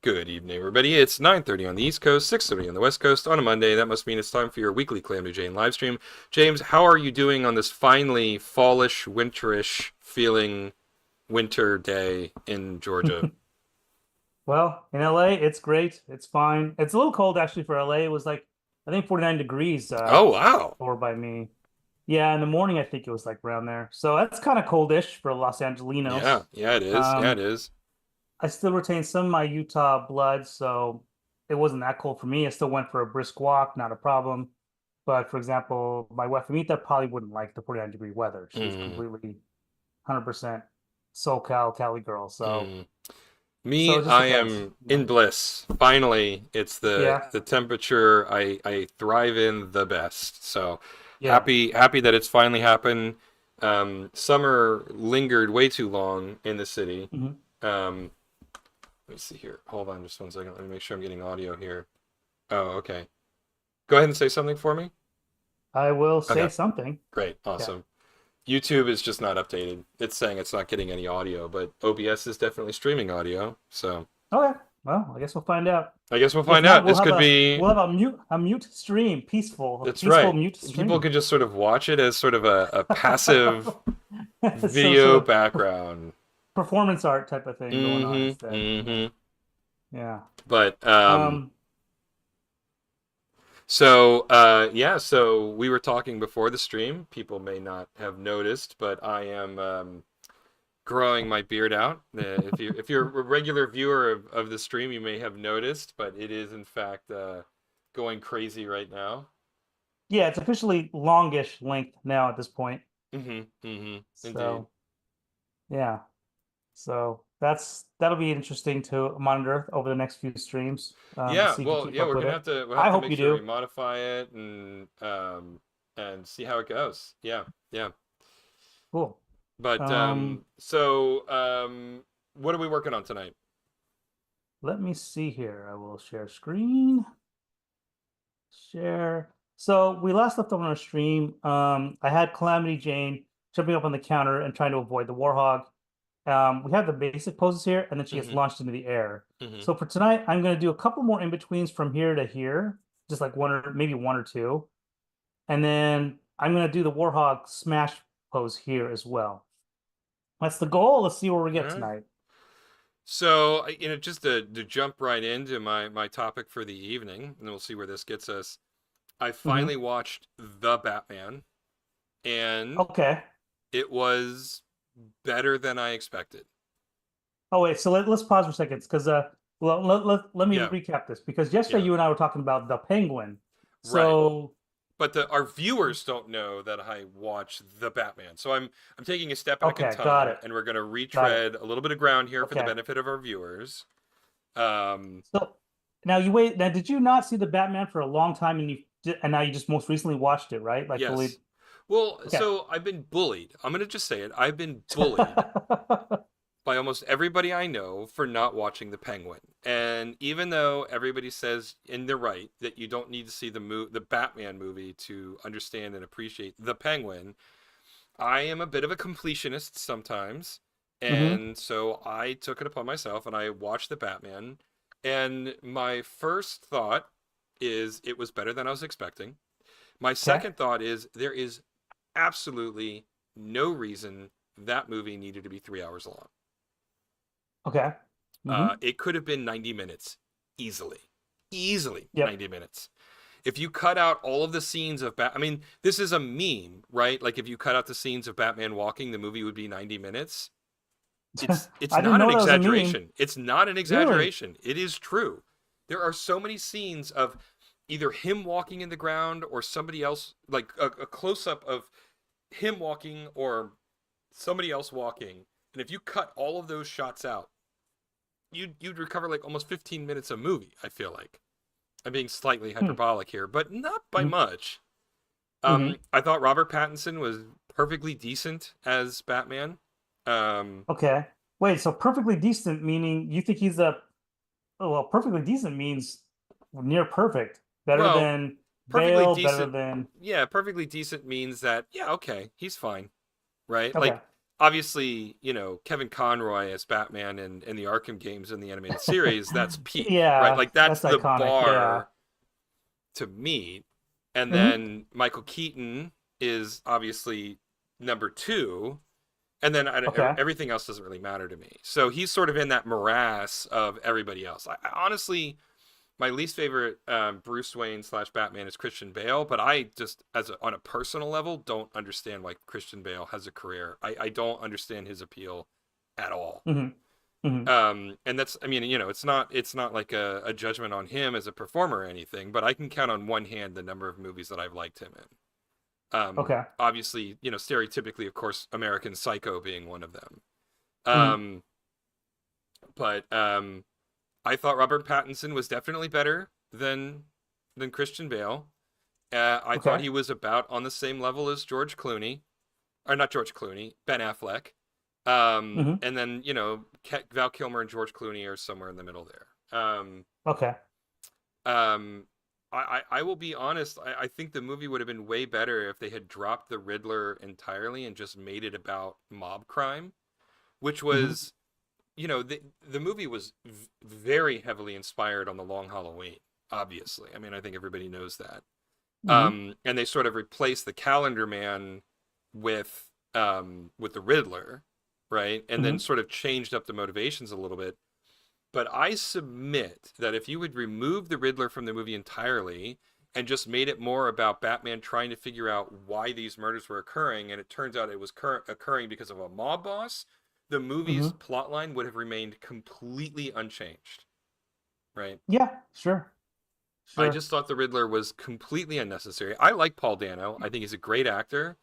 Good evening, everybody. It's 9:30 on the East Coast, 6:30 on the West Coast on a Monday. That must mean it's time for your weekly Calamity Jane live stream. James, how are you doing on this finally fallish, winterish feeling winter day in Georgia? Well, in LA, it's great. It's fine. It's a little cold actually for LA. It was like I think 49 degrees Oh, wow. over by me. Yeah, in the morning I think it was like around there. So that's kind of coldish for Los Yeah, Angelinos. yeah, it is. Yeah, it Um, is. I still retain some of my Utah blood, so it wasn't that cold for me. I still went for a brisk walk, not a problem. But for example, my wife Amita probably wouldn't like the 49-degree weather. She's Mm, completely 100% SoCal Cali girl. So mm. so Me, it just I depends, am in bliss. Finally, it's the Yeah. the temperature I thrive in the best. So Yeah. happy that it's finally happened. Summer lingered way too long in the city. Mhm. Um, let me see here. Hold on just one second. Let me make sure I'm getting audio here. Oh, okay. Go ahead and say something for me. I will say Okay, something. great, Yeah. awesome. YouTube is just not updated. It's saying it's not getting any audio, but OBS is definitely streaming audio. So Okay. Well, I guess we'll find out. I guess we'll If find not, out. we'll This have could a be. we'll have a mute stream, a That's peaceful right. mute People stream. could just sort of watch it as sort of a passive Some video sort of background. performance art type of thing going on Mm-hmm. instead. Yeah. Mm-hmm. Yeah. But Um, yeah, so we were talking before the stream. People may not have noticed, but I am growing my beard out. If you're a regular viewer of the stream, you may have noticed, but it is in fact going crazy right now. yeah, it's officially longish length now at this point. Mm-hmm. Mm-hmm. Indeed. So, yeah. So that'll be interesting to monitor over the next few streams, to Yeah, see if you well, keep yeah, up we're with gonna it. have to we'll have I to hope make you sure we do. modify it and see how it goes. Yeah, yeah. Cool. But Um, what are we working on tonight? Let me see here. I will share screen. Share. So we last left on our stream. I had Calamity Jane jumping up on the counter and trying to avoid the Warhog. We have the basic poses here, and then she gets Mm-hmm. launched into the air. Mm-hmm. So for tonight, I'm going to do a couple more in-betweens from here to here, just like one or maybe one or two. And then I'm going to do the Warhog smash pose here as well. That's the goal. Let's see where we All get right. tonight. So, just to jump right into my topic for the evening, and then we'll see where this gets us. I Hmm. finally watched The Batman, and Okay. it was better than I expected. Oh wait, so let's pause for seconds because let me Yeah, recap this because yesterday yeah, you and I were talking about the Penguin. right. So But our viewers don't know that I watch The Batman. So I'm taking a step back in okay, got time, it, and we're going to got it. retread a little bit of ground here for the Okay. benefit of our viewers. Um, So now you wait. Now, did you not see the Batman for a long time and now you just most recently watched it, right? Like fully. yes. Well, Okay. so I've been bullied. I'm going to just say it. I've been bullied by almost everybody I know for not watching The Penguin. And even though everybody says, and they're right, that you don't need to see the Batman movie to understand and appreciate The Penguin, I am a bit of a completionist sometimes. Hmm. And so I took it upon myself and I watched the Batman. And my first thought is it was better than I was expecting. My Okay. second thought is there is absolutely no reason that movie needed to be 3 hours long. Okay. Hmm. It could have been 90 minutes easily. Easily Yep. 90 minutes. If you cut out all of the scenes of I mean, this is a meme, right? Like if you cut out the scenes of Batman walking, the movie would be 90 minutes. It's I didn't not an know that was a meme. exaggeration. It's not an Really? exaggeration. It is true. There are so many scenes of either him walking in the ground or somebody else, like a close up of him walking or somebody else walking. And if you cut all of those shots out, you'd recover like almost 15 minutes of movie, I feel like. I'm being slightly Hmm. hyperbolic here, but not by much. Hmm. I thought Robert Pattinson was perfectly decent as Batman. Um, Okay. Wait, so perfectly decent meaning you think he's a oh, well, perfectly decent means near perfect. Better well, than perfectly Bale, better decent. than Yeah, perfectly decent means that yeah, okay, he's fine, right? okay. obviously, Kevin Conroy as Batman in the Arkham games in the animated series, that's peak, right? Yeah, Like that's that's the iconic. Yeah. bar to meet. And Hmm. then Michael Keaton is obviously number two. And then Okay. everything else doesn't really matter to me. So he's sort of in that morass of everybody else. I honestly, my least favorite Bruce Wayne slash Batman is Christian Bale, but I just, on a personal level, don't understand why Christian Bale has a career. I don't understand his appeal at all. Hmm. Hmm. And that's, I mean, it's not like a judgment on him as a performer or anything, but I can count on one hand the number of movies that I've liked him in. Okay. Obviously, stereotypically, of course, American Psycho being one of them. Hmm. Um, but I thought Robert Pattinson was definitely better than Christian Bale. I thought Okay. he was about on the same level as George Clooney, or not George Clooney, Ben Affleck. Hmm. And then Val Kilmer and George Clooney are somewhere in the middle there. Okay. Um, I will be honest. I think the movie would have been way better if they had dropped the Riddler entirely and just made it about mob crime, which Hmm. was, the movie was very heavily inspired on The Long Halloween. Obviously, I mean, I think everybody knows that. Hmm. And they sort of replaced the Calendar Man with the Riddler, right? And then Hmm. sort of changed up the motivations a little bit. But I submit that if you would remove the Riddler from the movie entirely and just made it more about Batman trying to figure out why these murders were occurring, and it turns out it was occurring because of a mob boss, the movie's Hmm. plotline would have remained completely unchanged, right? Yeah. Sure. I Sure. just thought the Riddler was completely unnecessary. I like Paul Dano. I think he's a great actor.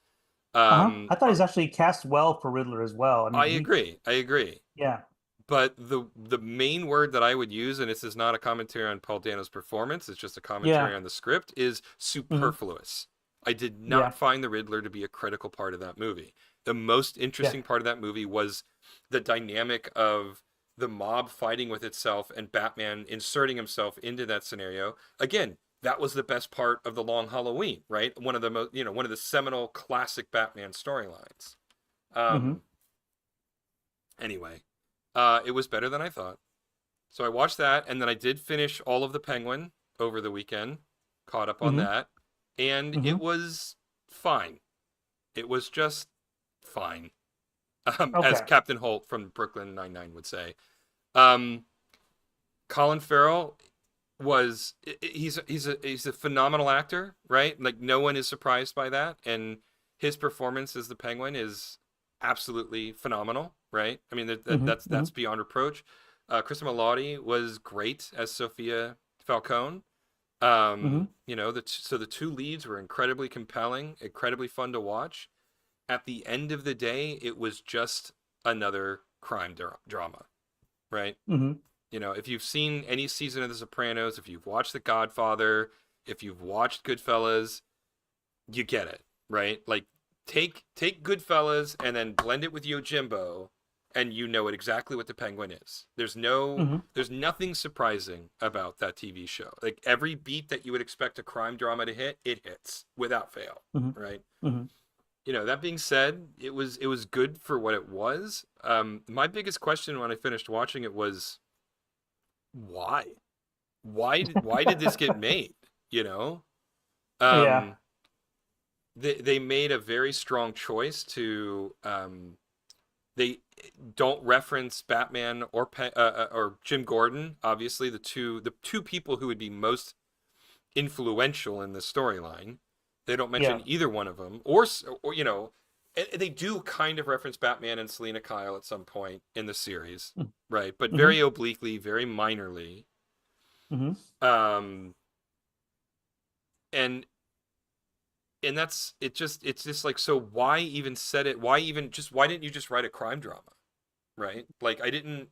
Uh-huh. Um, I thought I, he's actually cast well for Riddler as well. I I mean, agree. I agree. yeah. But the main word that I would use, and this is not a commentary on Paul Dano's performance, it's just a commentary Yeah. on the script, is Hmm. superfluous. I did not Yeah. find the Riddler to be a critical part of that movie. The most Yeah. interesting part of that movie was the dynamic of the mob fighting with itself and Batman inserting himself into that scenario. Again, that was the best part of the Long Halloween, right? One of the one of the seminal classic Batman storylines. Hmm. Um, anyway, it was better than I thought. So I watched that, and then I did finish all of the Penguin over the weekend, caught up on Hmm. that, and it Hmm. was fine. It was just fine, as Okay. Captain Holt from Brooklyn Nine-Nine would say. Um, Colin Farrell was he's a phenomenal actor, right? Like no one is surprised by that, and his performance as the Penguin is absolutely phenomenal, right? I mean Hmm. that's Hmm. beyond reproach. Kristen Milotti was great as Sophia Falcone. Hmm. So the two leads were incredibly compelling, incredibly fun to watch. At the end of the day, it was just another crime drama, right? Hmm. If you've seen any season of The Sopranos, if you've watched The Godfather, if you've watched Goodfellas, you get it, right? Like take Goodfellas and then blend it with Yojimbo, and you know it exactly what the Penguin is. Hmm. There's nothing surprising about that TV show. Like every beat that you would expect a crime drama to hit, it hits without fail, Hmm. right? Hmm. That being said, it was good for what it was. My biggest question when I finished watching it was why? Why did this get made? You know? Yeah. Um they made a very strong choice to they don't reference Batman or Jim Gordon, obviously the two people who would be most influential in the storyline. They don't Yeah. mention either one of them, or they do kind of reference Batman and Selena Kyle at some point in the series, right? But Hmm. very obliquely, very minorly. Hmm. Um, and that's it's just like, so why even set it? Why didn't you just write a crime drama, right? Like I didn't,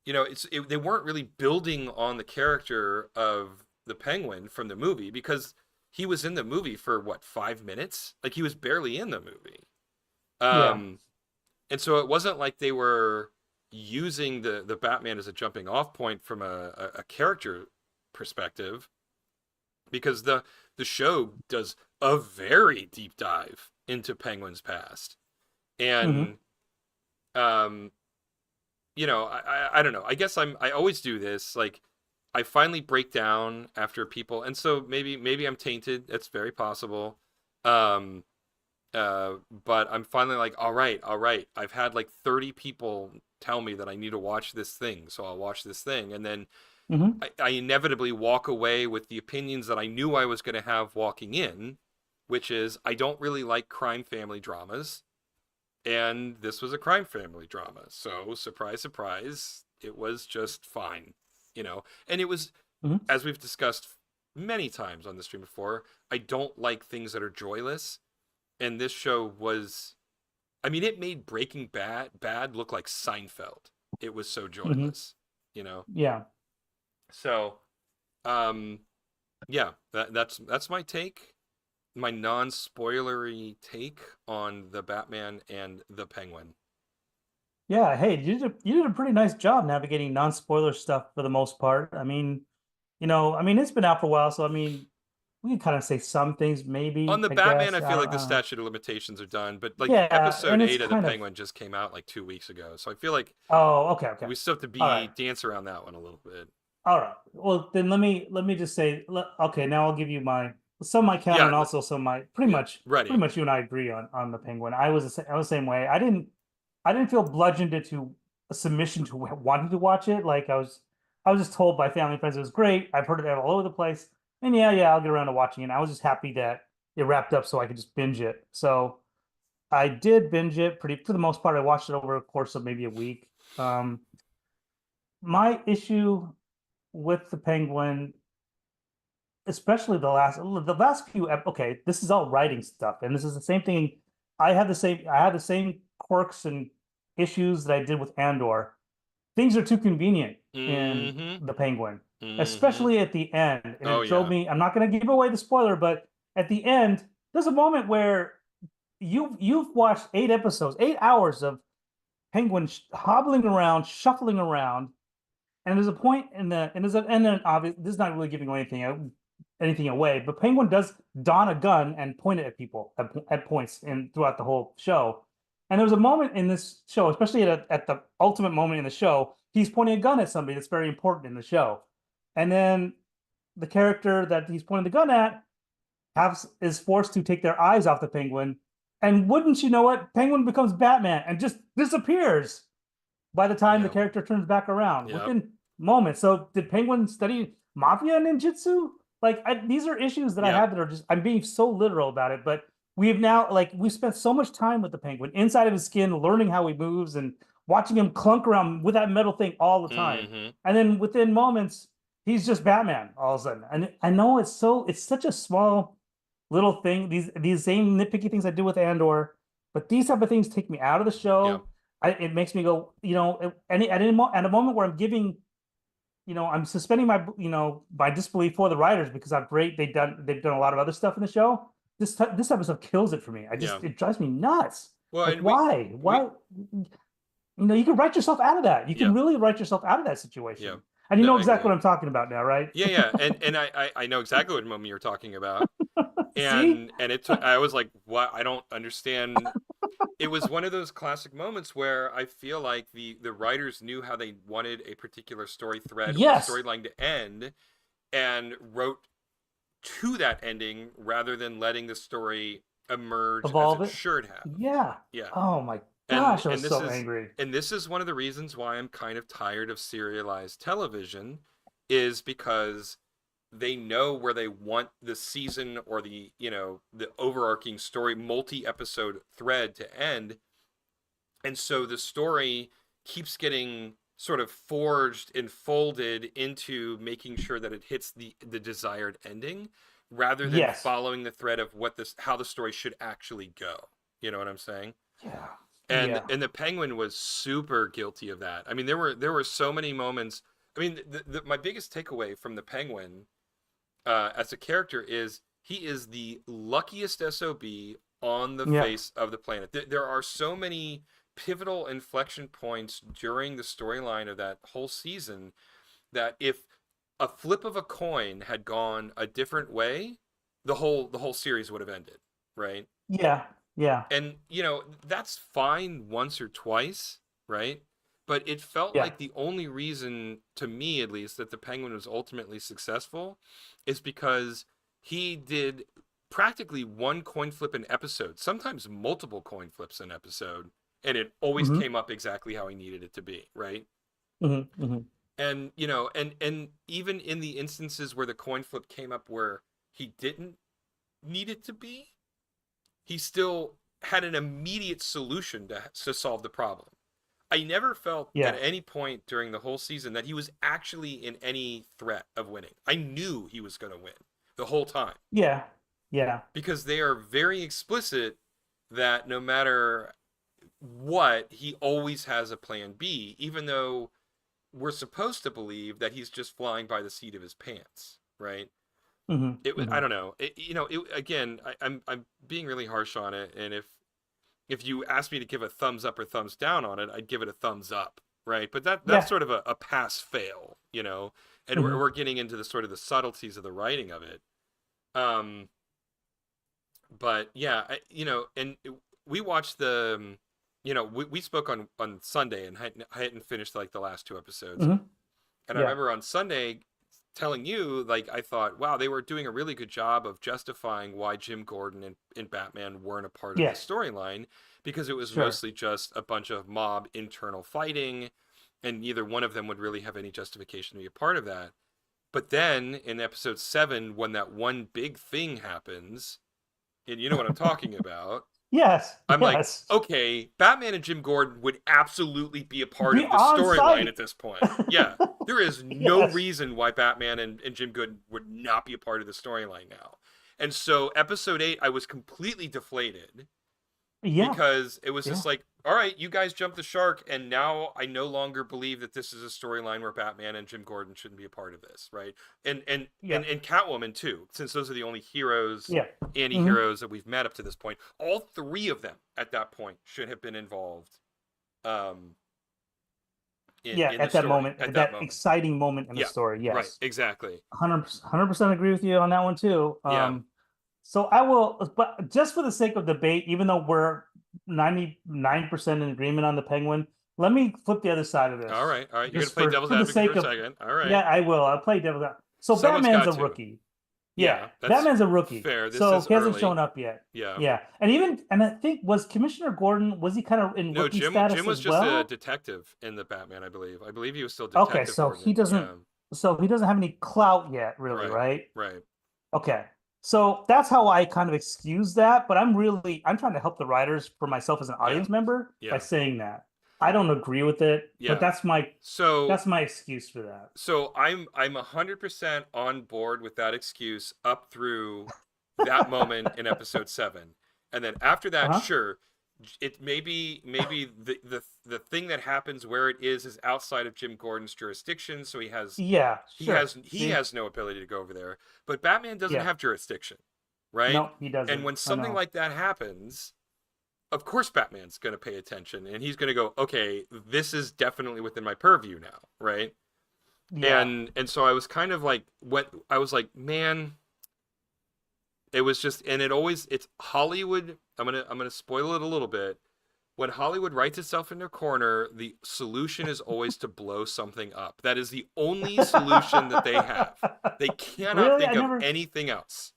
they weren't really building on the character of the Penguin from the movie because he was in the movie for what, 5 minutes? Like he was barely in the movie. Yeah. Um, and so it wasn't like they were using the Batman as a jumping off point from a character perspective, because the show does a very deep dive into Penguin's past. Hmm. And um, I don't know. I guess I always do this. Like, I finally break down after people, and so maybe I'm tainted. It's very possible. Um, but I'm finally like, all right. I've had like 30 people tell me that I need to watch this thing, so I'll watch this thing, and then Hmm. I inevitably walk away with the opinions that I knew I was going to have walking in, which is I don't really like crime family dramas, and this was a crime family drama. So, surprise, surprise, it was just fine, And it was, Hmm. as we've discussed many times on the stream before, I don't like things that are joyless, and this show was. I mean, it made Breaking Bad look like Seinfeld. It was so Hmm. joyless, you know. Yeah. So, um, yeah, that's my take, my non-spoilery take on the Batman and the Penguin. Yeah. Hey, you did a pretty nice job navigating non-spoiler stuff for the most part. I mean, it's been out for a while, so I mean, we can kind of say some things, On maybe, the I Batman, I guess. feel like I the don't know. statute of limitations are done, but like Yeah, episode and it's 8 of the kind of. Penguin just came out like 2 weeks ago, so I feel like Oh, okay, okay. we still have to All be right. dance around that one a little bit. All right. Well, then let me just say, okay, now I'll give you some of my counter Yeah, and also some of my yeah, pretty ready. much you and I agree on the Penguin. I was the same way. I didn't feel bludgeoned into a submission to wanting to watch it. Like I was just told by family and friends it was great. I've heard it all over the place, and yeah, I'll get around to watching it. And I was just happy that it wrapped up so I could just binge it. So I did binge it pretty for the most part. I watched it over a course of maybe a week. Um, my issue with the Penguin, especially the last few okay, this is all writing stuff, and this is the same thing. I have the same quirks and issues that I did with Andor. Things are too convenient in Mm-hmm. the Penguin, Mm-hmm. especially at the end, and Oh it drove yeah. me. I'm not going to give away the spoiler, but at the end there's a moment where you've watched 8 episodes, 8 hours of Penguin hobbling around, shuffling around, and there's a point in the and there's a and then obvious this is not really giving anything away, but Penguin does don a gun and point it at people at points in throughout the whole show. And there was a moment in this show, especially at the ultimate moment in the show, he's pointing a gun at somebody that's very important in the show. And then the character that he's pointing the gun at is forced to take their eyes off the Penguin. And wouldn't you know what? Penguin becomes Batman and just disappears by the time the Yeah. character turns back around Yeah. within moments. So did Penguin study mafia ninjutsu? Like these are issues that I Yeah. have that are just I'm being so literal about it, but we've now like we've spent so much time with the Penguin inside of his skin, learning how he moves and watching him clunk around with that metal thing all the time. Mm-hmm. And then within moments, he's just Batman all of a sudden. And I know it's such a small little thing. These same nitpicky things I do with Andor, but these type of things take me out of the Yeah. show. It makes me go, at a moment where I'm giving, I'm suspending my disbelief for the writers because how great they've done a lot of other stuff in the show. This episode kills it for me. Yeah. It drives me nuts. Well, Like and we why? You can write yourself out of that. You yeah. can really write yourself out of that Yeah. situation. And you No, know I exactly agree. what I'm talking about now, right? Yeah, yeah. And I know exactly what moment you're talking about. See? And it took I was like, "What? I don't understand." It was one of those classic moments where I feel like the writers knew how they wanted a particular story thread or Yes. storyline to end and wrote to that ending rather than letting the story emerge as Evolve it it. should have. Yeah. Yeah. Oh my And gosh, I was and this so is angry. and this is one of the reasons why I'm kind of tired of serialized television is because they know where they want the season or the overarching story multi-episode thread to end, and so the story keeps getting sort of forged and folded into making sure that it hits the desired ending rather than Yes. following the thread of what this how the story should actually go. You know what I'm saying? Yeah. and Yeah. and the Penguin was super guilty of that. I mean, there were so many moments. I mean, my biggest takeaway from the Penguin as a character is he is the luckiest SOB on the Yeah. face of the planet. There are so many pivotal inflection points during the storyline of that whole season that if a flip of a coin had gone a different way, the whole series would have ended, right? Yeah. Yeah. And that's fine once or twice, right? But it felt Yeah. like the only reason, to me at least, that the Penguin was ultimately successful is because he did practically one coin flip an episode, sometimes multiple coin flips an episode, and it always Hmm. came up exactly how he needed it to be, right? Hmm. Hmm. And and even in the instances where the coin flip came up where he didn't need it to be, he still had an immediate solution to solve the problem. I never felt at Yeah. any point during the whole season that he was actually in any threat of winning. I knew he was going to win the whole time Yeah. Yeah. because they are very explicit that no matter what, he always has a plan B, even though we're supposed to believe that he's just flying by the seat of his pants, right? Hmm. I Hmm. don't know. Again, I'm being really harsh on it, and if you asked me to give a thumbs up or thumbs down on it, I'd give it a thumbs up, right? But that's Yeah. sort of a pass fail, and we're, Hmm. we're getting into the sort of the subtleties of the writing of it. Um, but yeah, and we watched we spoke on Sunday, and I hadn't finished like the last two episodes, Hmm. and I Yeah. remember on Sunday telling you, like, I thought, wow, they were doing a really good job of justifying why Jim Gordon and Batman weren't a part of the Yes. storyline, because it was Sure. mostly just a bunch of mob internal fighting, and neither one of them would really have any justification to be a part of that. But then in episode 7, when that one big thing happens, and you know what I'm talking about, Yes. I'm like, Yes. okay, Batman and Jim Gordon would absolutely be a part Be of this on storyline site. at this point. Yeah, there is no Yes. reason why Batman and Jim Gordon would not be a part of the storyline now. And so, episode 8, I was completely deflated Yeah. because it was Yeah. just like, all right, you guys jumped the shark, and now I no longer believe that this is a storyline where Batman and Jim Gordon shouldn't be a part of this, right? And and Yeah. and, and Catwoman too, since those are the only heroes, Yeah. Hmm. anti-heroes that we've met up to this point. All three of them at that point should have been involved, um, Yeah. in the At that story moment, at at that that moment. exciting moment in the Yeah, story. right, Yes. exactly. 100% agree with you on that one too. Yeah. So I will, but just for the sake of debate, even though we're 99% in agreement on the Penguin, let me flip the other side of All this. right, all right. You're gonna Just play for devil's the advocate for sake a of, second. All right. yeah, I will. I'll play devil's advocate. So Someone's Batman's got a to. rookie. Yeah, Yeah, that's Batman's a rookie. fair. This So is he hasn't early. shown up yet. Yeah. Yeah. And I think was Commissioner Gordon, was he kind of in No, rookie Jim status as was just a well? detective in the Batman, I believe. I believe he was still Okay, Detective Gordon. Yeah. so he doesn't have any clout yet, really, Right. right? Right. Okay. So that's how I kind of excuse that, but I'm trying to help the writers for myself as an Yeah. audience member by Yeah. saying that. I don't agree with it, but Yeah. So that's my excuse for that. I'm 100% on board with that excuse up through that moment in episode 7. And then after that, Uh-huh. sure, it maybe the thing that happens where it is outside of Jim Gordon's jurisdiction, so he has Yeah, he sure. has he See? has no ability to go over there. But Batman doesn't Yeah. have jurisdiction, right? No, he And doesn't. when I something know. like that happens, of course Batman's going to pay attention, and he's going to go, okay, this is definitely within my purview now, right? Yeah. And so I was kind of like, what I was like, man, it was just, and it's Hollywood. I'm gonna spoil it a little bit. When Hollywood writes itself into a corner, the solution is always to blow something up. That is the only solution that they have. They cannot Really? think of anything else.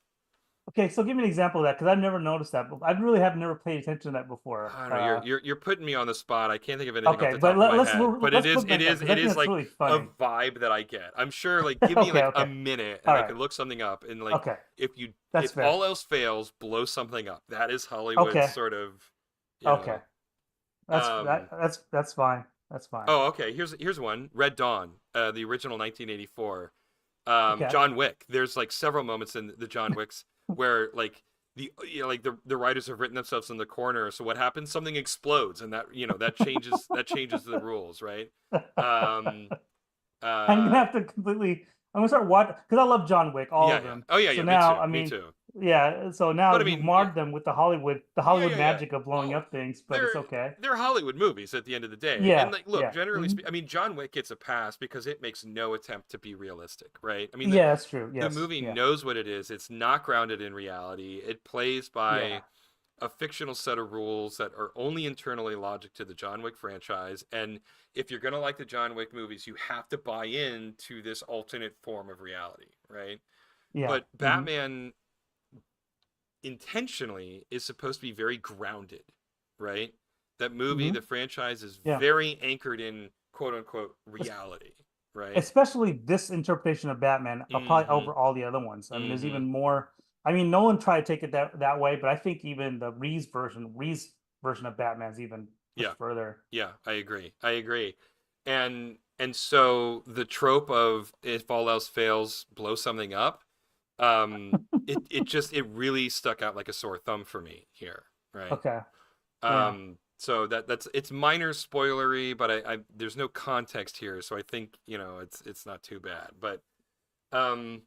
Okay, so give me an example of that because I've never noticed that. I really have never paid attention to that before. I don't know. You're putting me on the spot. I can't think of anything off Okay, the but top of my let's head. But let's flip back up because I it think is that's like really a funny. vibe that I get. I'm sure, like, give me Okay, like a okay. minute and All I right. can look something up, and like, Okay. if That's fair. all else fails, blow something up. That is Hollywood's Okay. sort of, you Okay. know. That's Um, that's fine. That's fine. oh, okay. Here's one. Red Dawn, the original 1984. Okay. John Wick. There's like several moments in the John Wicks where like the writers have written themselves in the corner. So what happens? Something explodes, and that changes the rules, right? Um, I'm gonna uh, have to completely. I'm gonna start watching because I love John Wick, all yeah, of yeah. them. Oh yeah, So yeah. Me now, too. I Me mean, too. yeah. So now But I you've mean, yeah, marred them with the yeah, Hollywood yeah, yeah. magic of blowing Well, up things, but it's they're okay. they're Hollywood movies at the end of the day. And Yeah. like, look, Yeah. generally Mhm. speaking, I mean, John Wick gets a pass because it makes no attempt to be realistic, right? I mean, the Yeah, that's true. the Yes. movie Yeah. knows what it is. It's not grounded in reality. It plays by Yeah. a fictional set of rules that are only internally logic to the John Wick franchise. And if you're gonna like the John Wick movies, you have to buy into this alternate form of reality, right? Yeah. But Batman intentionally is supposed to be very grounded, right? That movie, Hmm. the franchise is Yeah. very anchored in quote unquote reality, right? Especially this interpretation of Batman, probably Mm-hmm. over all the other ones. I mean, there's Mm-hmm. even more. I mean, Nolan tried to take it that way, but I think even the Reeves version of Batman's even Yeah. pushed further. Yeah, I agree. I agree. And so the trope of if all else fails, blow something up, it really stuck out like a sore thumb for me here, right? Okay. Yeah. So that's it's minor spoilery, but I there's no context here, so I think, it's not too bad. But um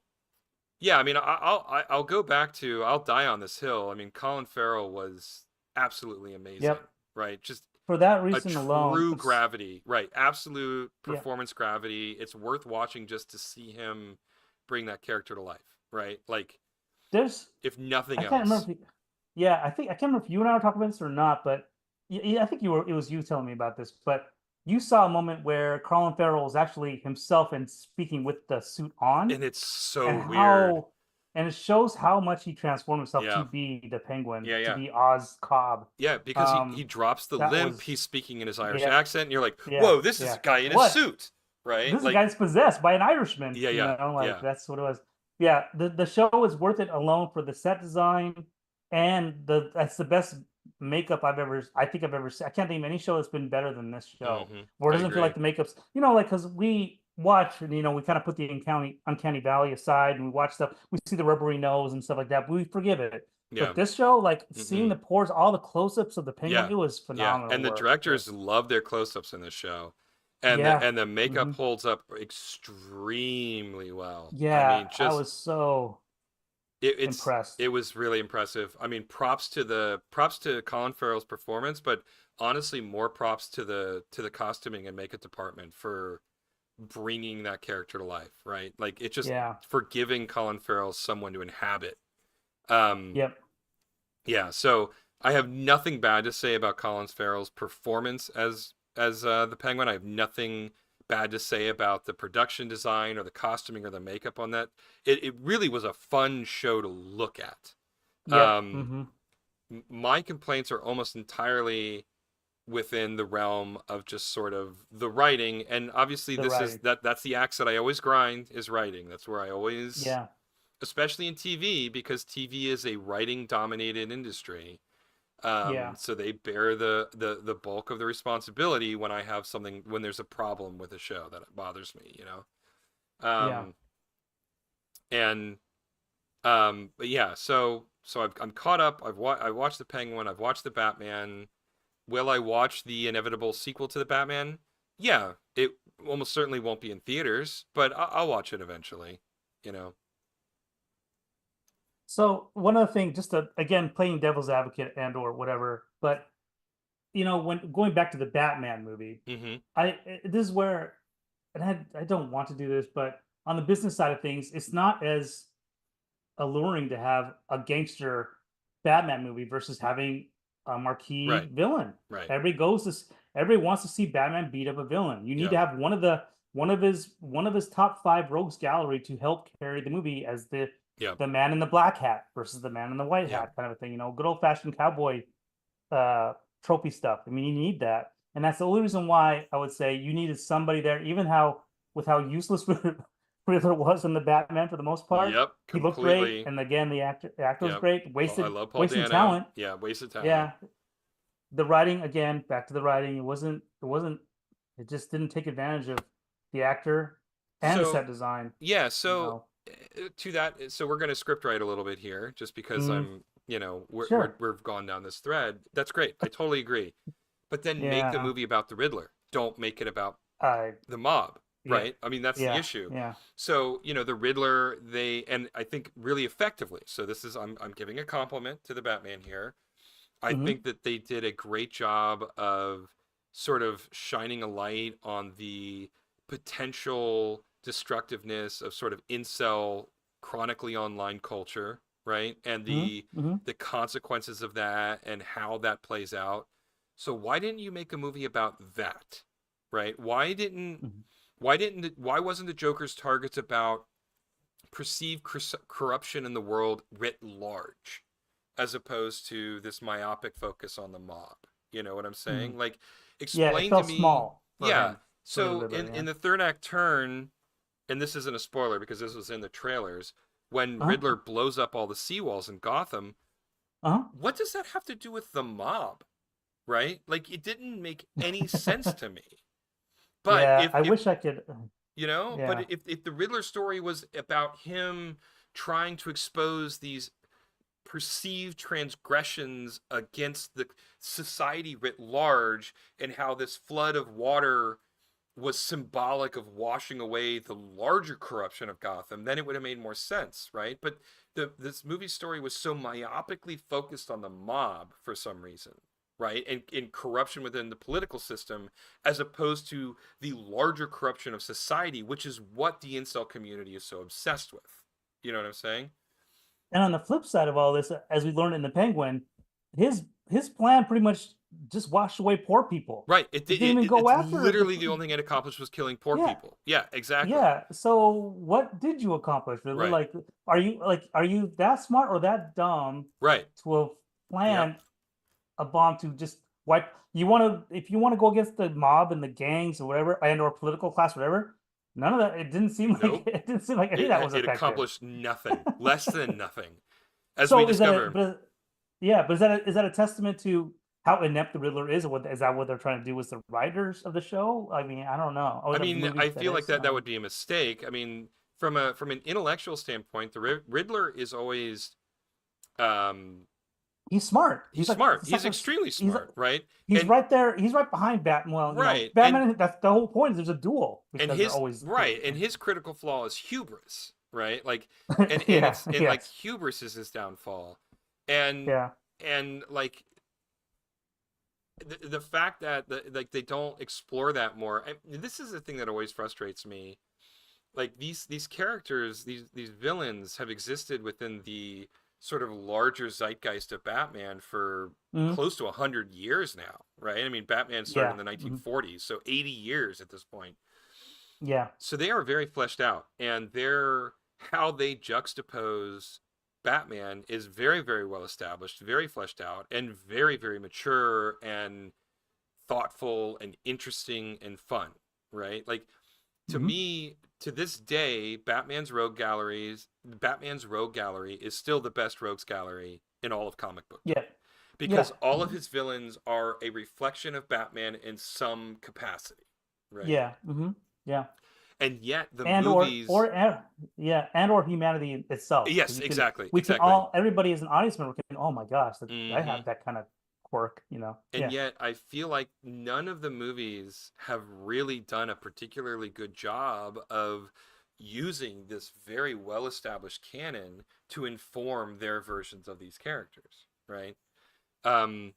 yeah, I mean, I'll go back to I'll die on this hill. I mean, Colin Farrell was absolutely amazing, Yep. right? Just For that a reason alone, true it's gravity, right? Absolute yeah. performance gravity. It's worth watching just to see him bring that character to life, right? Like, There's if nothing I can't else. remember. Yeah, I can't remember if you and I were talking about this or not, but I think you were. It was you telling me about this, but you saw a moment where Colin Farrell was actually himself and speaking with the suit on, And it's so and weird. how and it shows how much he transformed himself to Yeah. be the Penguin, Yeah, to yeah. be Oz Cobb. Yeah, because he drops the That limp, was he's speaking in his Irish yeah, accent, and you're like, yeah, whoa, this is yeah. a guy in a What? suit, right? This Like, guy's possessed by an Irishman, yeah, yeah, like yeah. that's what it was. Yeah, the show is worth it alone for the set design and that's the best makeup I think I've ever seen. I can't think of any show that's been better than this show. Mm-hmm. Where it I doesn't feel agree. like the makeup's, like because we watch and we kind of put the uncanny valley aside and we watch stuff, we see the rubbery nose and stuff like that, but we forgive it. Yeah. But this show, like seeing Mm-hmm. the pores, all the close-ups of the penguin, Yeah. it was Yeah. phenomenal And the work. directors love their close-ups in this show. And the Yeah. and the makeup Hmm. holds up extremely well. I Yeah, mean, I just was so it's impressed. it was really impressive. I mean, props to Colin Farrell's performance, but honestly, more props to the costuming and makeup department for bringing that character to life, right? Like, it just Yeah. for giving Colin Farrell someone to inhabit. Um, Yep. yeah, so I have nothing bad to say about Colin Farrell's performance as the Penguin. I have nothing bad to say about the production design or the costuming or the makeup on that. It really was a fun show to look at. Yep. Um, Hmm. my complaints are almost entirely within the realm of just sort of the writing, and obviously The this is writing. that's the axe that I always grind is writing. That's where I always, Yeah. especially in TV, because TV is a writing dominated industry. Yeah. So they bear the bulk of the responsibility when I have something, when there's a problem with a show that bothers me, Yeah. um and but yeah, so I'm caught up. I watched the Penguin, I've watched the Batman. Will I watch the inevitable sequel to the Batman? Yeah, it almost certainly won't be in theaters, but I'll watch it eventually. You know. So one other thing, just to, again playing devil's advocate and or whatever, but when going back to the Batman movie, Mm-hmm. this is where, and I don't want to do this, but on the business side of things, it's not as alluring to have a gangster Batman movie versus having a Right. marquee villain. Right. Everybody goes to everybody wants to see Batman beat up a villain. You need Yeah. to have one of his top five rogues gallery to help carry the movie as Yeah. the man in the black hat versus the man in the white Yeah. hat kind of a thing. Good old fashioned cowboy uh trophy stuff. I mean, you need that. And that's the only reason why I would say you needed somebody there, even how useless Riddler was in the Batman for the most part. Yep. He looked great, Completely. and again, the actor was Yep. great. I Wasted love Paul wasting Dano. talent. Yeah. Wasted talent. Yeah, the writing again. Back to the writing. It just didn't take advantage of the actor and the So set design. yeah. You So know. to that, so we're gonna script write a little bit here, just because Mm, I'm, sure. we've gone down this thread. That's great. I totally agree. But then make the Yeah. movie about the Riddler. Don't make it about I. the mob, Yeah. right? I mean, that's the Yeah. issue. Yeah. So, the Riddler, and I think really effectively. So this is, I'm giving a compliment to the Batman here. I Hmm. think that they did a great job of sort of shining a light on the potential destructiveness of sort of incel chronically online culture, right? And Hmm. Hmm. the consequences of that and how that plays out. So why didn't you make a movie about that? Right? Why wasn't the Joker's targets about perceived corruption in the world writ large, as opposed to this myopic focus on the mob? You know what I'm Hmm. saying? Like, Yeah, it explain to felt me. small for Yeah. him, for the So Riddler. Yeah. in the third act turn, and this isn't a spoiler because this was in the trailers, when Uh-huh. Riddler blows up all the seawalls in Gotham, Uh-huh. what does that have to do with the mob? Right? Like, it didn't make any sense to me. But Yeah, I if wish I could. but Yeah. if the Riddler story was about him trying to expose these perceived transgressions against the society writ large, and how this flood of water was symbolic of washing away the larger corruption of Gotham, then it would have made more sense, right? But this movie story was so myopically focused on the mob for some reason, right? And in corruption within the political system, as opposed to the larger corruption of society, which is what the incel community is so obsessed with. You know what I'm saying? And on the flip side of all this, as we learned in the Penguin, his plan pretty much just washed away poor people. Right. It didn't even go It's after literally the only thing it accomplished was killing poor yeah, people. Yeah, exactly. yeah. So what did you accomplish, Riddler? Right. Are you that smart or that dumb Right. to have Yep. planned a bomb to just wipe? You want to, if you want to go against the mob and the gangs or whatever, and or political class, whatever. None of that. It didn't seem like Nope. it didn't seem like any of that was It effective. accomplished nothing, less than nothing, as we So is that discover. yeah, but is that a testament to how inept the Riddler is, or what is that what they're trying to do with the writers of the show? I mean, I don't know. Or I the mean, movie I that feel like is. that would be a mistake. I mean, from an intellectual standpoint, the Riddler is always um, He's smart. he's smart. He's He's like a extremely he's smart, right? he's And right there. He's right behind Batman. Well, you know, right, Batman. That's the whole point. Is there's a duel and because they're his always right, and his critical flaw is hubris, right? Like, and yeah, it's and like yes, hubris is his downfall, and yeah. like the fact that like they don't explore that more. This is the thing that always frustrates me. Like, these characters, these villains have existed within the sort of larger zeitgeist of Batman for Hmm. close to 100 years now, right? I mean, Batman started in Yeah. the Hmm. 1940s, so 80 years at this point. Yeah. So they are very fleshed out, and they're how they juxtapose Batman is very, very well established, very fleshed out, and very, very mature and thoughtful and interesting and fun, right? Like, to Hmm. me, to this day, Batman's Rogue Gallery is still the best Rogues Gallery in all of comic books, Yeah. Yeah. because all of Hmm. his villains are a reflection of Batman in some capacity, right? Yeah. Hmm. Yeah. And yet the And movies, yeah, and or humanity itself, because yes, exactly, we can exactly. all, everybody as an audience member can, oh my gosh, I Hmm. have that kind of quirk, And yeah. yet I feel like none of the movies have really done a particularly good job of using this very well established canon to inform their versions of these characters, right? Um,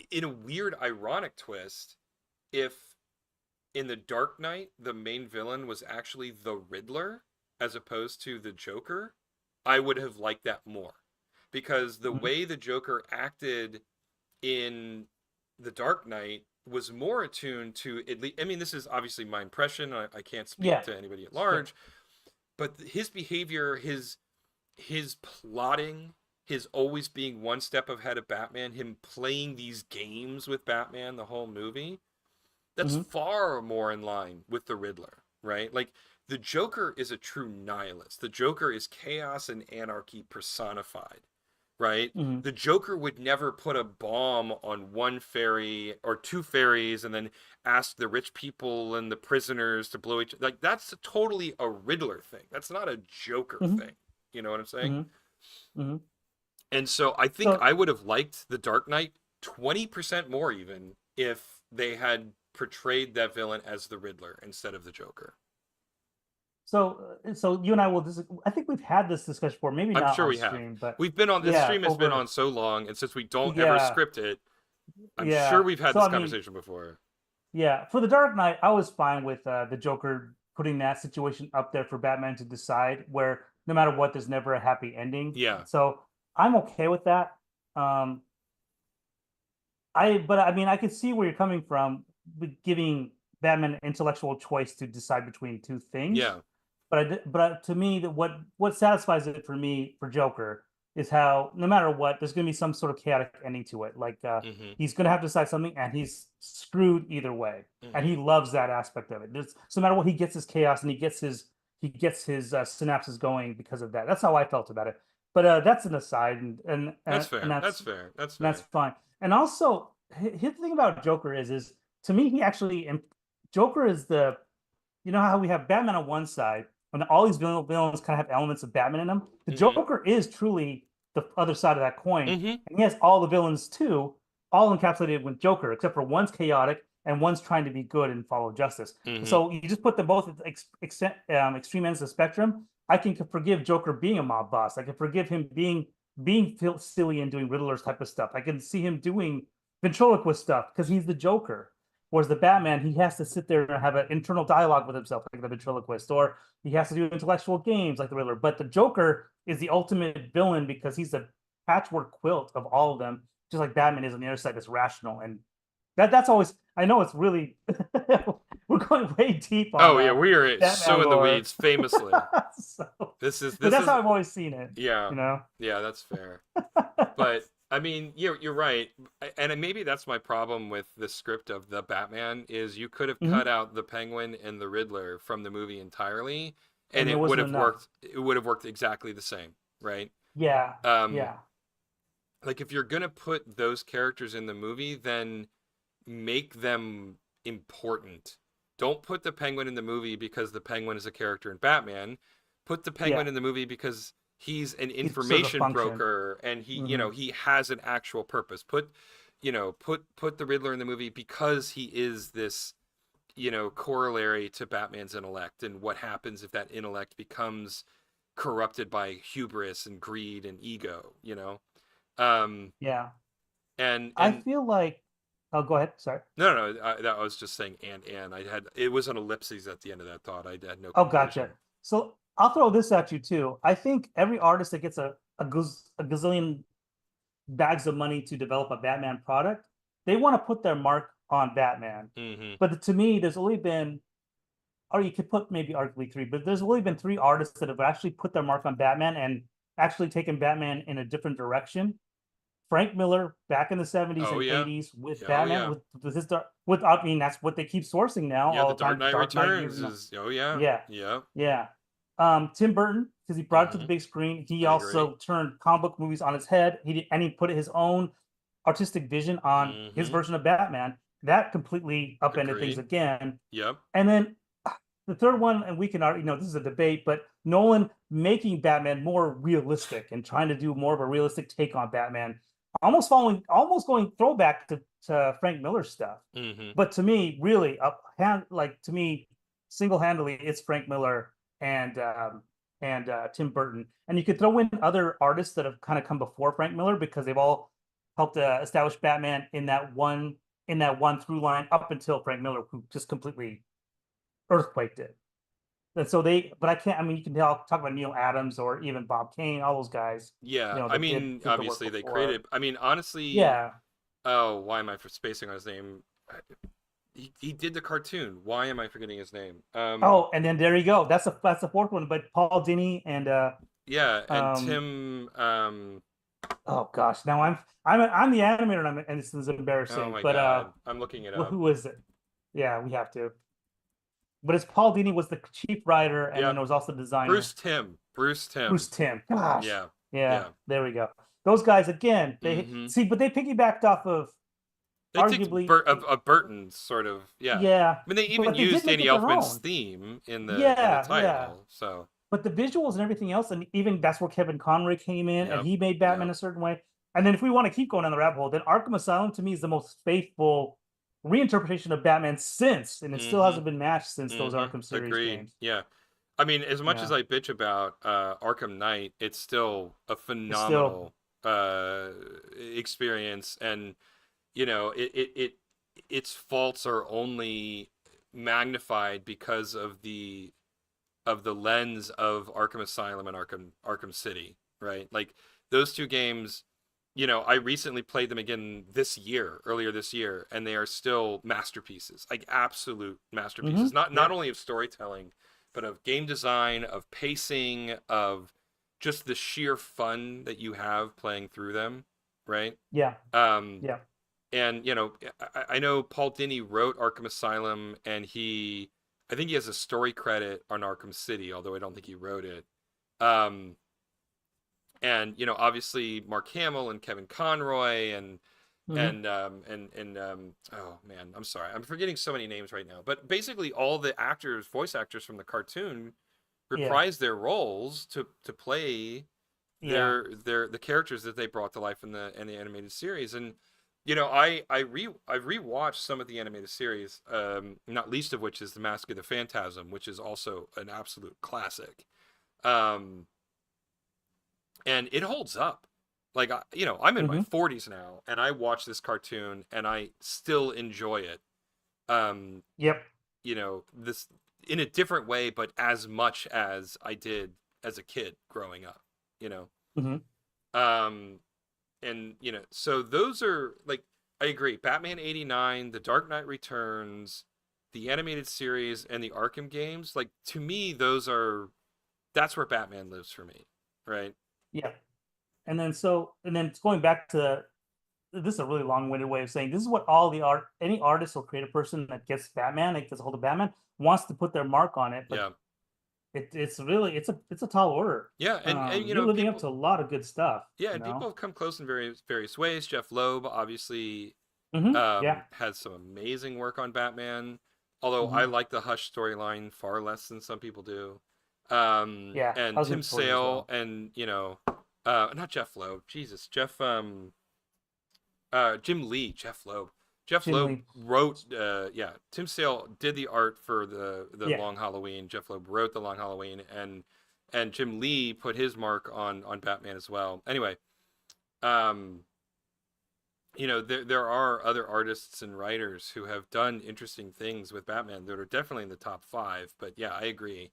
in a weird, ironic twist, if in The Dark Knight the main villain was actually the Riddler as opposed to the Joker, I would have liked that more, because the Mhm. way the Joker acted in The Dark Knight was more attuned to, at least, I mean, this is obviously my impression. I can't speak Yeah, to anybody at sure. large, but his behavior, his plotting, his always being one step ahead of Batman, him playing these games with Batman the whole movie, that's Hmm. far more in line with the Riddler, right? Like, the Joker is a true nihilist. The Joker is chaos and anarchy personified, right? Hmm. The Joker would never put a bomb on one ferry or two ferries and then ask the rich people and the prisoners to blow each, like, that's totally a Riddler thing. That's not a Joker Hmm. thing. You know what I'm saying? Hmm. Hmm. And so I think So I would have liked The Dark Knight 20% more even if they had portrayed that villain as the Riddler instead of the Joker. so you and I will I think we've had this discussion before, maybe I'm not sure on we have. stream, but We've been on this yeah, stream has been on over, so long, and since we don't ever yeah, script it, I'm sure yeah. we've had So this I mean, conversation before. yeah, for the Dark Knight, I was fine with the Joker putting that situation up there for Batman to decide. Where no matter what, there's never a happy ending. Yeah. So I'm okay with that. Um, but I mean, I can see where you're coming from with giving Batman an intellectual choice to decide between two things. Yeah. But to me, that what satisfies it for me for Joker is how no matter what, there's going to be some sort of chaotic ending to it. Like Mhm. he's going to have to decide something, and he's screwed either way, and he Mhm. loves that aspect of it. So no matter what, he gets his chaos, and he gets his synapses going because of that. That's how I felt about it. But that's an aside, That's and fair. That's fair. That's that's fair. fine. And also, his thing about Joker is to me, he actually Joker is the how we have Batman on one side, and all these villains kind of have elements of Batman in them. The Mhm. Joker is truly the other side of that coin, Mhm. and he has all the villains too, all encapsulated with Joker, except for one's chaotic and one's trying to be good and follow justice. Mhm. So you just put them both at extreme ends of the spectrum. I can forgive Joker being a mob boss. I can forgive him being silly and doing Riddler's type of stuff. I can see him doing ventriloquist stuff because he's the Joker. Whereas the Batman, he has to sit there and have an internal dialogue with himself, like the ventriloquist, or he has to do intellectual games like the Riddler. But the Joker is the ultimate villain because he's a patchwork quilt of all of them, just like Batman is on the other side that's rational. And that's always I know it's really we're going way deep on Oh yeah, we are so Batman in the lore. weeds famously. So, but This that's is how I've always seen it, yeah. you know. Yeah, that's fair. But I mean, you're right. And maybe that's my problem with the script of the Batman is you could have cut Mhm. out the Penguin and the Riddler from the movie entirely and And there wasn't enough. it would have worked exactly the same, right? Yeah, Um yeah, like if you're going to put those characters in the movie, then make them important. Don't put the Penguin in the movie because the Penguin is a character in Batman. Put the yeah. Penguin in the movie because he's an He serves a information function. broker and Hmm. he has an actual purpose. Put the Riddler in the movie because he is this, corollary to Batman's intellect and what happens if that intellect becomes corrupted by hubris and greed and ego. Um Yeah. I and feel like, oh, go ahead. Sorry. No, that I was just saying and I had it was an ellipses at the end of that thought. I had no Oh, gotcha. conclusion. So I'll throw this at you too. I think every artist that gets a gazillion bags of money to develop a Batman product, they want to put their mark on Batman. Mm-hmm. But to me, there's only been, or you could put maybe arguably three, but there's only been three artists that have actually put their mark on Batman and actually taken Batman in a different direction. Frank Miller back in the 70s Oh and yeah. 80s with Yeah, oh Batman yeah. with his with I mean that's what they keep sourcing now Yeah, The all the Dark time. Knight Dark Knight years Returns now. is oh yeah. Yeah, Yeah. yeah. Tim Burton because he brought it to the Mm-hmm. big screen. He I agree. also turned comic book movies on its head. He put his own artistic vision on his Mm-hmm. version of Batman. That completely upended things Agreed. again. Yep. And then the third one, and we can already this is a debate, but Nolan making Batman more realistic and trying to do more of a realistic take on Batman, almost going throwback to Frank Miller stuff. Mm-hmm. But to me, really, to me, single handedly, it's Frank Miller and Tim Burton, and you could throw in other artists that have kind of come before Frank Miller because they've all helped establish Batman in that one through line up until Frank Miller, who just completely earthquaked it. And so but I can't. I mean, you can talk about Neil Adams or even Bob Kane, all those guys, Yeah. I that did mean, did the work obviously they before. created I mean, honestly, Yeah. oh, why am I for spacing on his name? He did the cartoon. Why am I forgetting his name? Oh, and then there you go. That's the fourth one. But Paul Dini and Yeah, and um Tim oh gosh, now I'm the animator and this is oh embarrassing. my But god, I'm looking it well, up. who is it? Yeah, we have to. But it's Paul Dini was the chief writer, and then Yep. there was also the designer. Bruce Bruce Tim. Timm. Gosh. Yeah. Yeah, Yeah. there we go. Those guys again, they Mm-hmm. see, but they piggybacked off of They took arguably, of Burton's sort of yeah. yeah, I mean, they but even they did used make Danny it their Elfman's own. theme in the Yeah, yeah. title. So But the visuals and everything else, and even that's where Kevin Conroy came in, and yep, he made Batman yep. a certain way. And then if we want to keep going down the rabbit hole, then Arkham Asylum to me is the most faithful reinterpretation of Batman since, and it still Mm-hmm. hasn't been matched since those Mm-hmm. Arkham series Agreed. games. Yeah. I mean, as much as Yeah, I bitch about Arkham Knight, it's still a it's still phenomenal uh, experience, and its faults are only magnified because of the of the lens of Arkham Asylum and Arkham City, right? Like those two games, you know, I recently played them again earlier this year, and they are still masterpieces, like absolute Mm-hmm. masterpieces. Not Yep. only of storytelling, but of game design, of pacing, of just the sheer fun that you have playing through them, right? Yeah. Um, Yeah. and you know, I know Paul Dini wrote Arkham Asylum, and I think he has a story credit on Arkham City, although I don't think he wrote it. Um, and you know, obviously Mark Hamill and Kevin Conroy Mm-hmm. oh man, I'm sorry, I'm forgetting so many names right now. But basically, all the actors, voice actors from the cartoon, Yeah. reprise their roles to play Yeah. the characters that they brought to life in the animated series. And you know, I rewatched some of the animated series, not least of which is The Mask of the Phantasm, which is also an absolute classic. Um, and it holds up. Like you know, I'm in my Mm-hmm. 40s now, and I watch this cartoon, and I still enjoy it. Um, Yep. you know, this in a different way, but as much as I did as a kid growing up. You know, Mm-hmm. um, and you know, so those are like I agree. Batman '89, The Dark Knight Returns, the animated series, and the Arkham games. Like to me, that's where Batman lives for me, right? Yeah. And then it's going back to this is a really long-winded way of saying this is what all the art any artist or creative person that gets Batman, like gets a hold of Batman, wants to put their mark on it, but Yeah, it's really it's a tall order. yeah, and you You're know, living up to people, a lot of good stuff, yeah, you and people know. have come close in various ways. Jeff Loeb obviously Yeah. has some amazing work on Batman, although I Hmm. like the Hush storyline far less than some people do. Yeah, I And was Tim into Tory as Sale well. and you know, not Jeff Loeb, Jesus, Jim Lee, Jeff Loeb. Jeff Jim Loeb Lee. wrote, yeah. Tim Sale did the art for the Yeah. Long Halloween. Jeff Loeb wrote the Long Halloween, and Jim Lee put his mark on Batman as well. Anyway, um, you know, there are other artists and writers who have done interesting things with Batman that are definitely in the top five. But yeah, I agree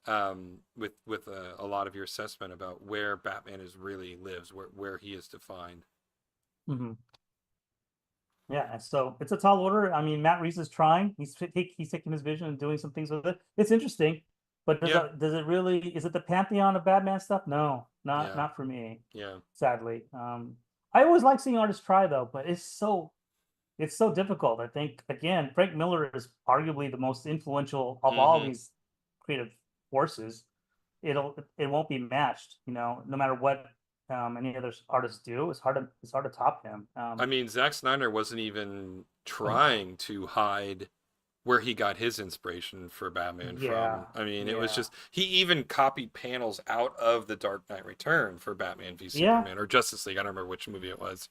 with a lot of your assessment about where Batman is really lives, where he is defined. Hmm. Yeah, and so it's a tall order. I mean, Matt Reeves is trying. He's taking his vision and doing some things with it. It's interesting, but Yeah, does it really is it the pantheon of Batman stuff? No, not yeah, not for me, yeah. sadly. I always like seeing artists try though, but it's so difficult. I think again, Frank Miller is arguably the most influential of all Mm-hmm. these creative forces. It won't be matched, no matter what any other artists do. It's hard to top him. I mean, Zack Snyder wasn't even trying to hide where he got his inspiration for Batman Yeah, from. I mean, it was yeah, just he even copied panels out of The Dark Knight Return for Batman v yeah, Superman or Justice League. I don't remember which movie it was.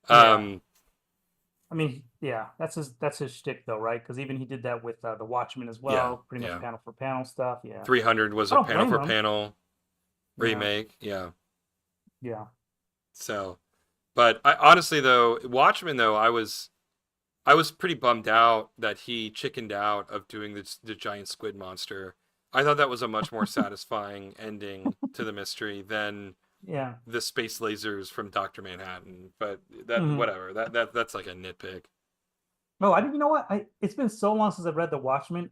yeah. Um, I mean, yeah, that's his shtick though, right? Because even he did that with the Watchmen as yeah, well, pretty much yeah. panel for panel stuff. Yeah, 300 was I a don't panel blame for him. panel Yeah, remake. Yeah. yeah. So, but I honestly though, Watchmen though, I was pretty bummed out that he chickened out of doing the giant squid monster. I thought that was a much more satisfying ending to the mystery than Yeah. the space lasers from Doctor Manhattan. But that Hmm. whatever. That's like a nitpick. No, I didn't. You know what? It's been so long since I've read The Watchmen.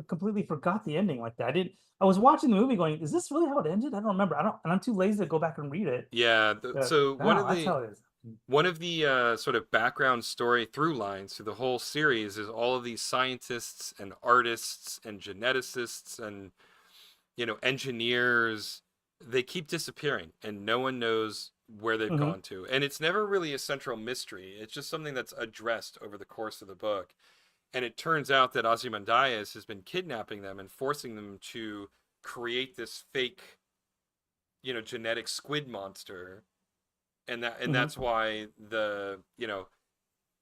Completely forgot the ending like that. I didn't. I was watching the movie, going, "Is this really how it ended?" I don't remember. I don't, and I'm too lazy to go back and read it. Yeah. But So wow, that's how it is. one of the sort of background story through lines through the whole series is all of these scientists and artists and geneticists and you know engineers. They keep disappearing, and no one knows where they've Hmm. gone to. And it's never really a central mystery. It's just something that's addressed over the course of the book. And it turns out that Ozymandias has been kidnapping them and forcing them to create this fake, you know, genetic squid monster. And Hmm. that's why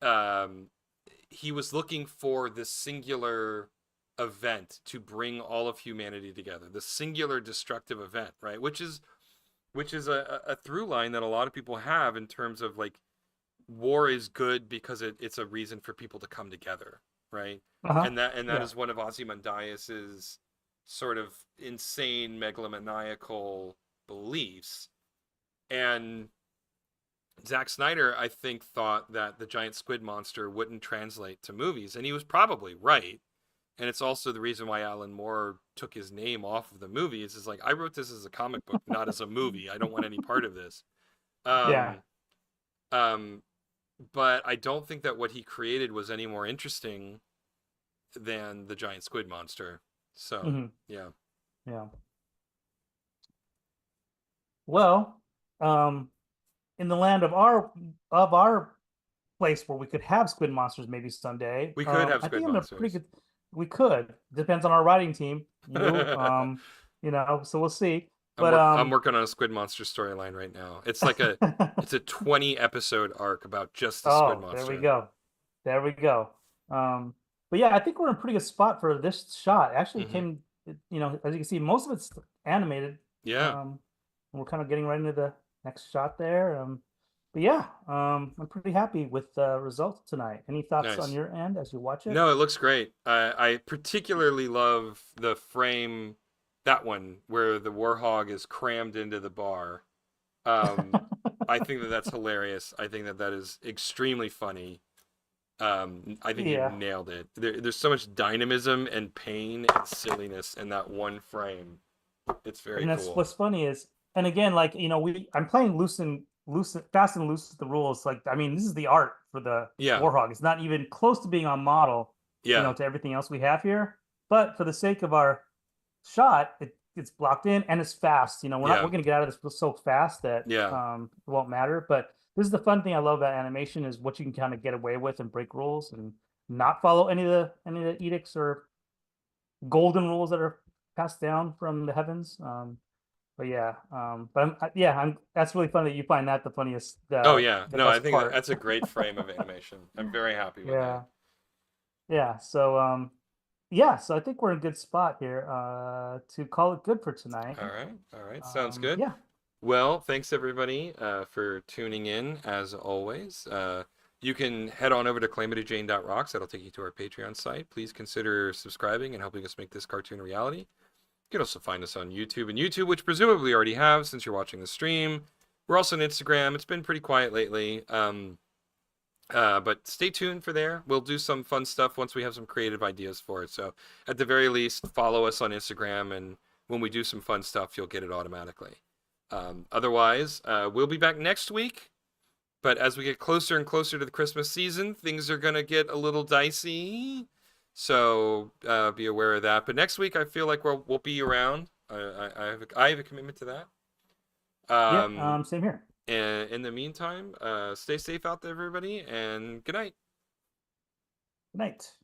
um, he was looking for the singular event to bring all of humanity together, the singular destructive event, right? Which is a through line that a lot of people have in terms of like war is good because it's a reason for people to come together, right? Uh-huh. And that Yeah. is one of Ozymandias's sort of insane megalomaniacal beliefs. And Zack Snyder, I think, thought that the giant squid monster wouldn't translate to movies, and he was probably right. And it's also the reason why Alan Moore took his name off of the movies. Is like, I wrote this as a comic book, not as a movie. I don't want any part of this. Yeah. Um, um, but I don't think that what he created was any more interesting than the giant squid monster. So, Hmm. yeah. Yeah. Well, in the land of our place where we could have squid monsters maybe someday, We could have I squid think I'm a pretty monsters. good. We could. Depends on our writing team. So we'll see. But I'm working on a squid monster storyline right now. It's a 20 episode arc about just the squid oh, there we monster. go. There we go. Um, but yeah, I think we're in a pretty good spot for this shot. Actually, Hmm. as you can see, most of it's animated. Yeah. Um, and we're kind of getting right into the next shot there. But yeah, I'm pretty happy with the results tonight. Any thoughts on Nice. your end as you watch it? No, it looks great. I particularly love the frame, that one where the warhog is crammed into the bar. Um, I think that that's hilarious. I think that that is extremely funny. I think you Yeah, nailed it. There's so much dynamism and pain and silliness in that one frame. It's very and that's cool. what's funny is, and again, like I'm playing fast and loose with the rules. Like, I mean, this is the art for the Yeah, Warhog. It's not even close to being on model, yeah, to everything else we have here. But for the sake of our shot, it's blocked in and it's fast. yeah, We're gonna get out of this so fast that yeah, it won't matter. But this is the fun thing I love about animation is what you can kind of get away with and break rules and not follow any of the edicts or golden rules that are passed down from the heavens. But yeah, I'm that's really funny that you find that the funniest, oh yeah. the No, I best think part. that's a great frame of animation. I'm very happy with that. Yeah, yeah. So I think we're in a good spot here to call it good for tonight. All right, sounds good. Yeah, Well, thanks everybody for tuning in as always. You can head on over to calamityjane.rocks. That'll take you to our Patreon site. Please consider subscribing and helping us make this cartoon a reality. You can also find us on YouTube, which presumably you already have since you're watching the stream. We're also on Instagram. It's been pretty quiet lately. But stay tuned for there. We'll do some fun stuff once we have some creative ideas for it. So at the very least, follow us on Instagram, and when we do some fun stuff, you'll get it automatically. Otherwise, we'll be back next week. But as we get closer and closer to the Christmas season, things are gonna get a little dicey. So be aware of that. But next week, I feel like we'll be around. I have a commitment to that. yeah. Um, Same here. and in the meantime, stay safe out there, everybody, and good night. Good night.